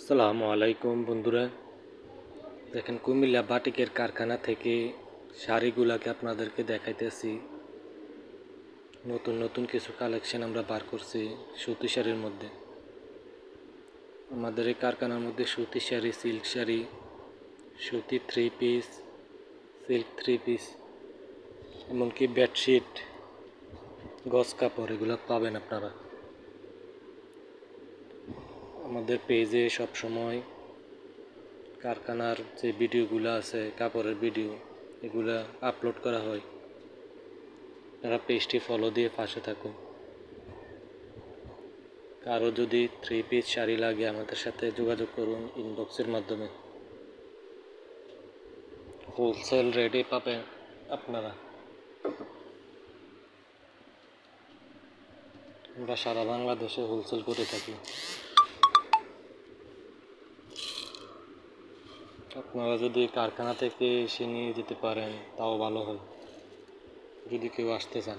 আসসালামু আলাইকুম বন্ধুরা, দেখেন কুমিল্লা বাটিকের কারখানা থেকে শাড়িগুলাকে আপনাদেরকে দেখাইতেছি। নতুন নতুন কিছু কালেকশন আমরা বার করছি সুতি শাড়ির মধ্যে। আমাদের এই কারখানার মধ্যে সুতি শাড়ি, সিল্ক শাড়ি, সুতি three piece, silk three piece, এমনকি বেডশিট, গজ কাপড় এগুলো পাবেন আপনারা। আমাদের পেজে সবসময় কারখানার যে ভিডিওগুলো আছে, কাপড়ের ভিডিও, এগুলা আপলোড করা হয়। আপনারা পেজটি ফলো দিয়ে পাশে থাকুন। কারো যদি থ্রি পিস শাড়ি লাগে আমাদের সাথে যোগাযোগ করুন ইনবক্সের মাধ্যমে। হোলসেল রেটে পাবেন আপনারা। আমরা সারা বাংলাদেশে হোলসেল করে থাকি। আপনারা যদি কারখানা থেকে এসে নিয়ে যেতে পারেন তাও ভালো হয়, যদি কেউ আসতে চান।